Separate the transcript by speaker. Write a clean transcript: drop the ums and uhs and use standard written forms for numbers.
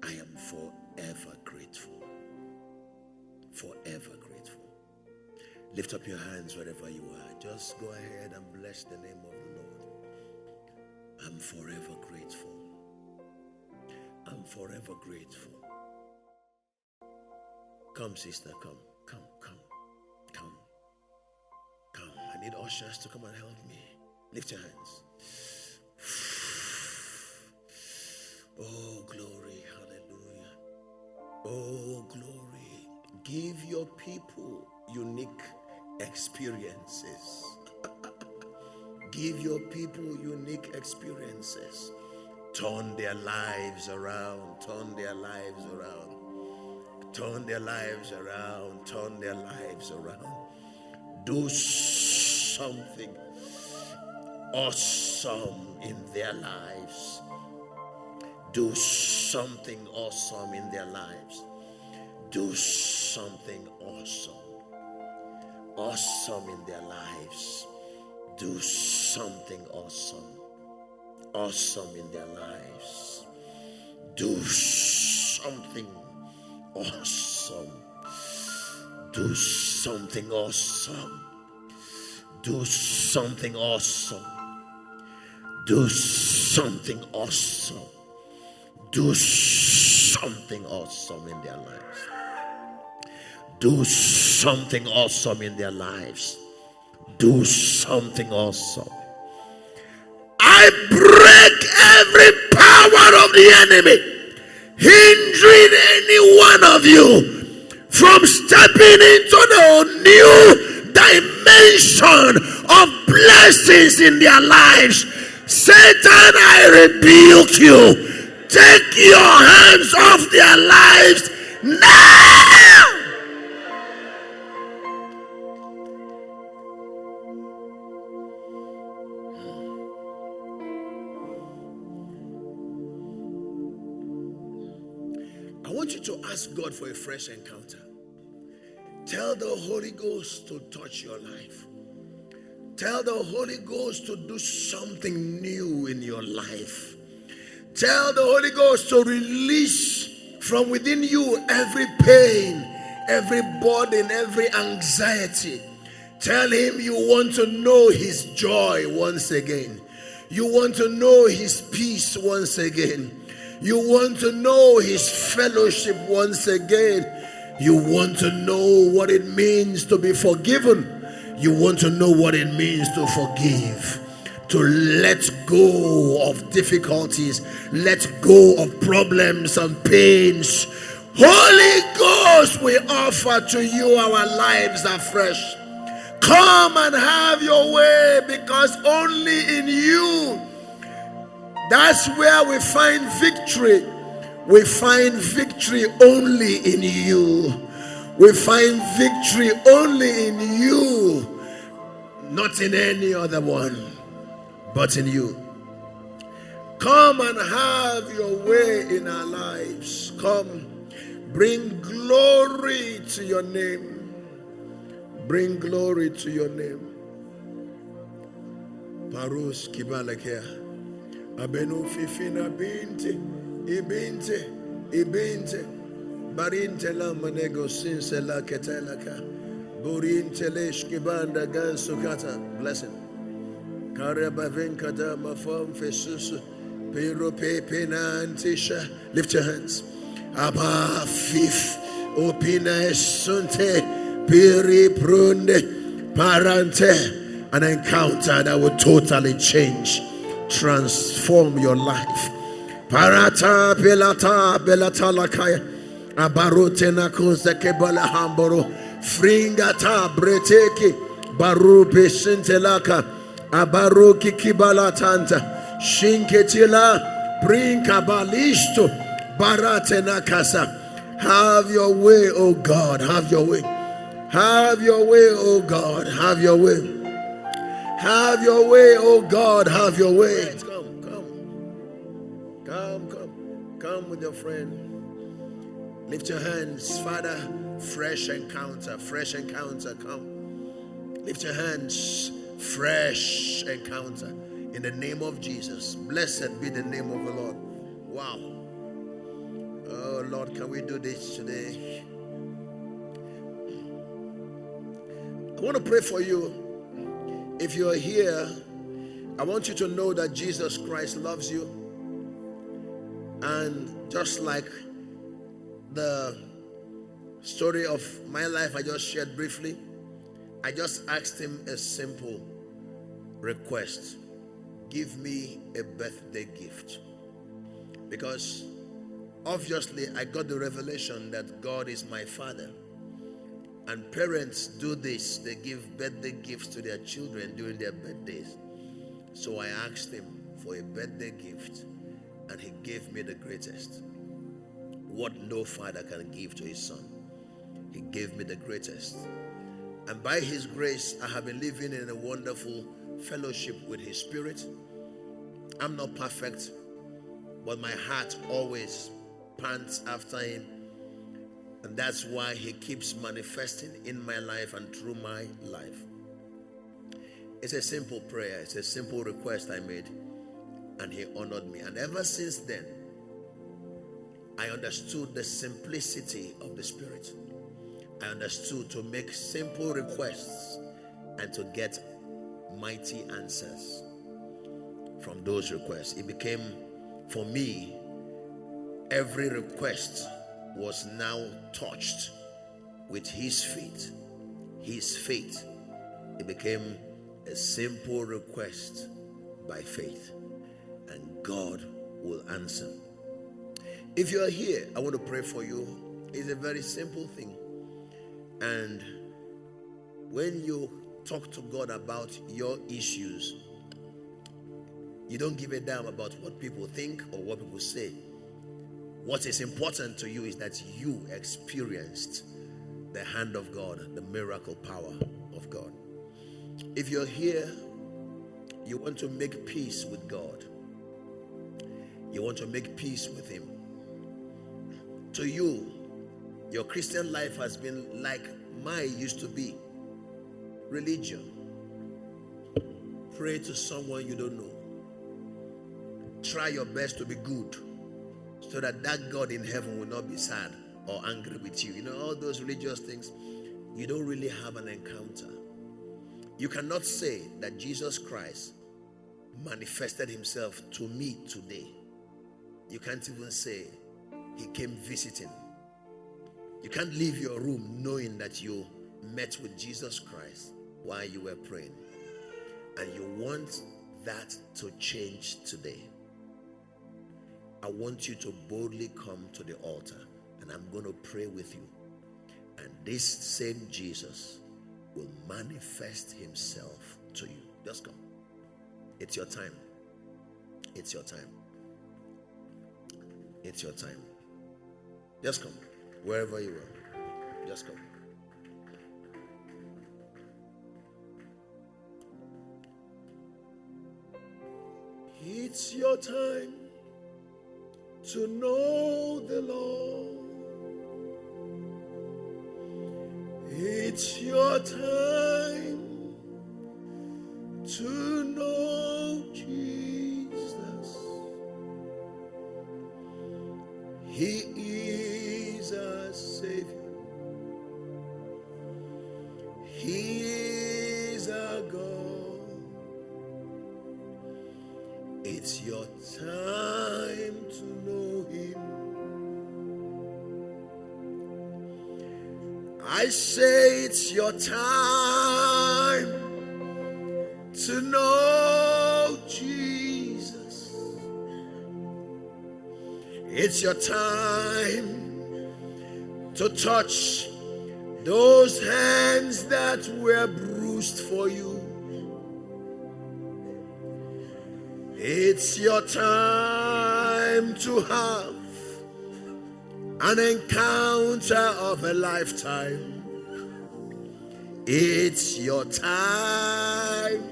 Speaker 1: I am forever grateful. Forever grateful. Lift up your hands wherever you are. Just go ahead and bless the name of the Lord. I'm forever grateful. I'm forever grateful. Come, sister, come. I need ushers to come and help me. Lift your hands. Oh, glory, hallelujah. Oh, glory. Give your people unique experiences. Give your people unique experiences. Turn their lives around. Turn their lives around. Turn their lives around. Turn their lives around. Do something awesome in their lives. Do something awesome in their lives. Do something awesome. Awesome in their lives. Do something awesome. Awesome in their lives. Do something awesome. Do something awesome. Do something awesome. Do something awesome. Do something awesome in their lives. Do something awesome in their lives. Do something awesome. I break every power of the enemy hindering any one of you from stepping into the new dimension of blessings in their lives. Satan, I rebuke you. Take your hands off their lives now. I want you to ask God for a fresh encounter. Tell the Holy Ghost to touch your life. Tell the Holy Ghost to do something new in your life. Tell the Holy Ghost to release from within you every pain, every burden, every anxiety. Tell him you want to know his joy once again. You want to know his peace once again. You want to know his fellowship once again. You want to know what it means to be forgiven. You want to know what it means to forgive. To let go of difficulties. Let go of problems and pains. Holy Ghost, we offer to you our lives afresh. Come and have your way, because only in you, that's where we find victory. We find victory only in you. We find victory only in you. Not in any other one, but in you. Come and have your way in our lives. Come, bring glory to your name. Bring glory to your name. Parus kibalakea. Abenu fifina binte, ibinte, barinte la manego sinse la ketelaka, burinte leshkibanda gansukata. Blessing. Karabavenkada mafam fesusu, pero pepena antisha. Lift your hands. Abba fif, opina esunte, piri prunde, parante. An encounter that will totally change, transform your life. Parata belata belata lakaya abarote nakoze kebala hamboro fringata breteki baru peshintelaka abaruki kibalatanta shinketila brinka balisto barate nakasa. Have your way, oh God, have your way. Have your way, oh God, have your way. Have your way, oh God, have your way. Come with your friend. Lift your hands, Father. Fresh encounter, come. Lift your hands, fresh encounter. In the name of Jesus. Blessed be the name of the Lord. Wow. Lord, can we do this today? I want to pray for you. If you are here, I want you to know that Jesus Christ loves you. And just like the story of my life I just shared briefly, I just asked him a simple request. Give me a birthday gift. Because obviously I got the revelation that God is my Father. And parents do this. They give birthday gifts to their children during their birthdays. So I asked him for a birthday gift, and he gave me the greatest. What no father can give to his son. He gave me the greatest. And by his grace, I have been living in a wonderful fellowship with his spirit. I'm not perfect, but my heart always pants after him. And that's why he keeps manifesting in my life and through my life. It's a simple prayer. It's a simple request I made. And he honored me. And ever since then, I understood the simplicity of the Spirit. I understood to make simple requests and to get mighty answers from those requests. It became, for me, every request was now touched with his faith. His faith. It became a simple request by faith. And God will answer. If you are here, I want to pray for you. It's a very simple thing. And when you talk to God about your issues, you don't give a damn about what people think or what people say. What is important to you is that you experienced the hand of God, the miracle power of God. If you're here, you want to make peace with God. You want to make peace with him. To you, your Christian life has been like mine used to be. Religion. Pray to someone you don't know. Try your best to be good, so that God in heaven will not be sad or angry with you. You know, all those religious things, you don't really have an encounter. You cannot say that Jesus Christ manifested himself to me today. You can't even say he came visiting. You can't leave your room knowing that you met with Jesus Christ while you were praying. And you want that to change today. I want you to boldly come to the altar, and I'm going to pray with you. And this same Jesus will manifest himself to you. Just come. It's your time. It's your time. It's your time. Just come. Wherever you are. Just come. It's your time to know the Lord. It's your time to know Jesus. He is our Savior. He is our God. It's your time to know him. I say it's your time to know Jesus. It's your time to touch those hands that were bruised for you. It's your time to have an encounter of a lifetime. It's your time